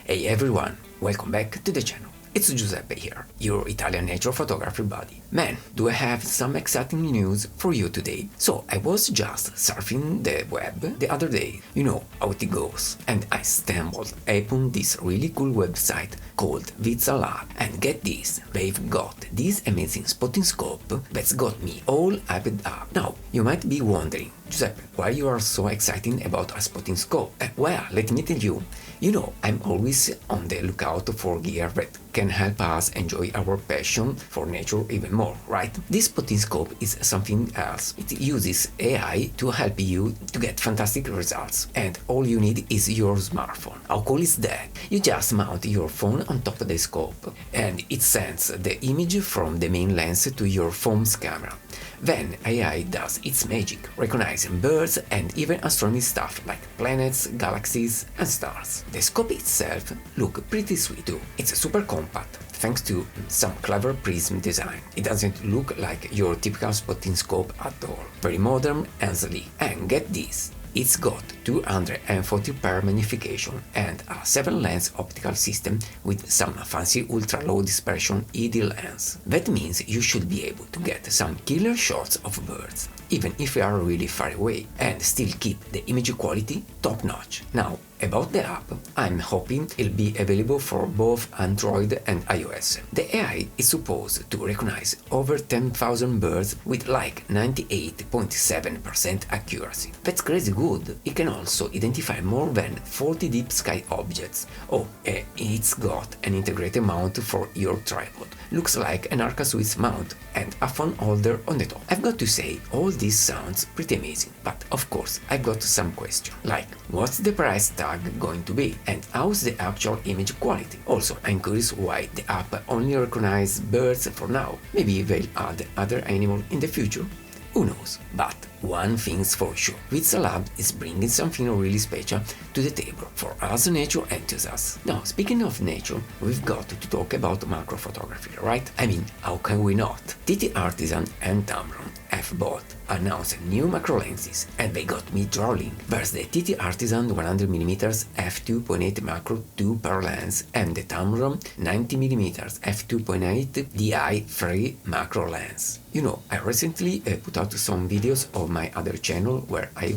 Hey everyone, welcome back to the channel. It's Giuseppe here, your Italian nature photography buddy. Man, do I have some exciting news for you today. So I was just surfing the web the other day, you know how it goes, and I stumbled upon this really cool website called ViztaLab. And get this, they've got this amazing spotting scope that's got me all hyped up. Now, you might be wondering, Giuseppe, why you are so excited about a spotting scope? Well, let me tell you. You know, I'm always on the lookout for gear that can help us enjoy our passion for nature even more, right? This spotting scope is something else. It uses AI to help you to get fantastic results, and all you need is your smartphone. How cool is that? You just mount your phone on top of the scope, and it sends the image from the main lens to your phone's camera. Then AI does its magic, recognizing birds and even astronomy stuff like planets, galaxies, and stars. The scope itself looks pretty sweet too. It's super compact, thanks to some clever prism design. It doesn't look like your typical spotting scope at all. Very modern and sleek. And get this! It's got 240 per magnification and a 7-lens optical system with some fancy ultra-low dispersion ED lens. That means you should be able to get some killer shots of birds, even if they are really far away, and still keep the image quality top-notch. Now, about the app, I'm hoping it'll be available for both Android and iOS. The AI is supposed to recognize over 10,000 birds with like 98.7% accuracy. That's crazy good. It can also identify more than 40 deep sky objects. Oh, it's got an integrated mount for your tripod. Looks like an Arca Swiss mount and a phone holder on the top. I've got to say, all this sounds pretty amazing, but of course I've got some questions, like what's the price tag going to be, and how's the actual image quality? Also, I'm curious why the app only recognizes birds for now. Maybe they'll add other animals in the future? Who knows? But one thing's for sure, ViztaLab is bringing something really special to the table for us nature enthusiasts. Now, speaking of nature, we've got to talk about macro photography, right? I mean, how can we not? TTArtisan and Tamron have both announced new macro lenses, and they got me drooling. There's the TTArtisan 100mm f2.8 macro 2 per lens and the Tamron 90mm f2.8 di3 macro lens. You know, I recently put out some videos of my other channel where I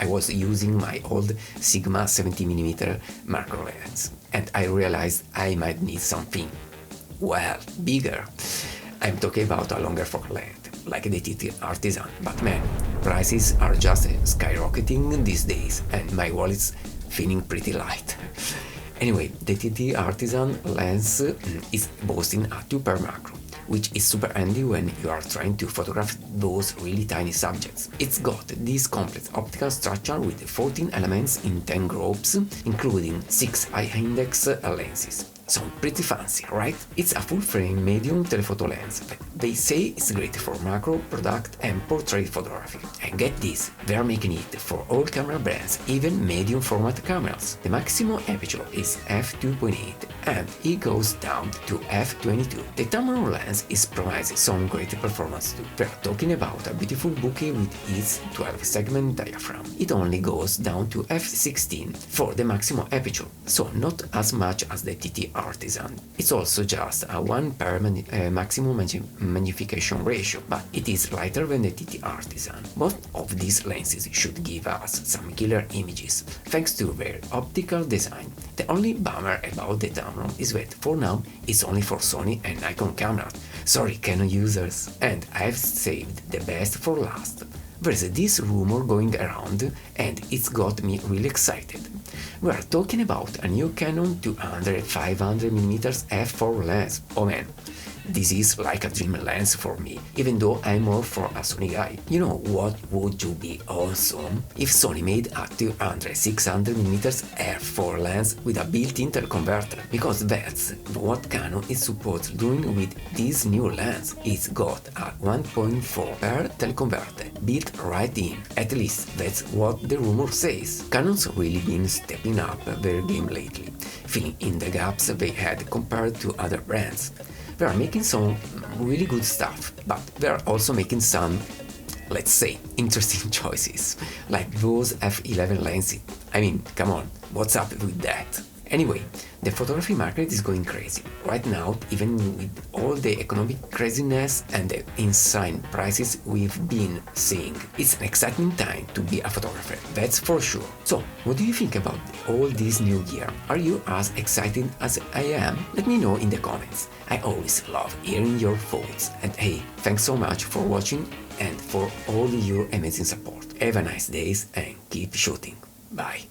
was using my old Sigma 70mm macro lens, and I realized I might need something, well, bigger. I'm talking about a longer focal length, like the TTArtisan, but man, prices are just skyrocketing these days, and my wallet's feeling pretty light. Anyway, the TTArtisan lens is boasting a 2 per macro, which is super handy when you are trying to photograph those really tiny subjects. It's got this complex optical structure with 14 elements in 10 groups, including 6 high-index lenses. Sound pretty fancy, right? It's a full-frame medium telephoto lens that they say is great for macro, product and portrait photography. And get this, they're making it for all camera brands, even medium format cameras. The maximum aperture is f2.8 and it goes down to f22. The Tamron lens is promising some great performance too. We're talking about a beautiful bokeh with its 12-segment diaphragm. It only goes down to f16 for the maximum aperture, so not as much as the TTArtisan. It's also just a 1 per maximum magnification ratio, but it is lighter than the TTArtisan. Both of these lenses should give us some killer images, thanks to their optical design. The only bummer about the Tamron is that for now it's only for Sony and Nikon cameras. Sorry Canon users, and I've saved the best for last. There's this rumor going around and it's got me really excited. We are talking about a new Canon 500mm f4 lens. Oh man, this is like a dream lens for me, even though I'm more for a Sony guy. You know what would you be awesome? If Sony made a 600mm f4 lens with a built-in teleconverter, because that's what Canon is supposedly doing with this new lens. It's got a 1.4 per teleconverter built right in. At least that's what the rumor says. Canon's really been stepping up their game lately, filling in the gaps they had compared to other brands. They are making some really good stuff, but they are also making some, let's say, interesting choices, like those f11 lenses. I mean, come on, what's up with that? Anyway, the photography market is going crazy. Right now, even with all the economic craziness and the insane prices we've been seeing, it's an exciting time to be a photographer, that's for sure. So, what do you think about all this new year? Are you as excited as I am? Let me know in the comments. I always love hearing your thoughts. And hey, thanks so much for watching and for all your amazing support. Have a nice day and keep shooting. Bye.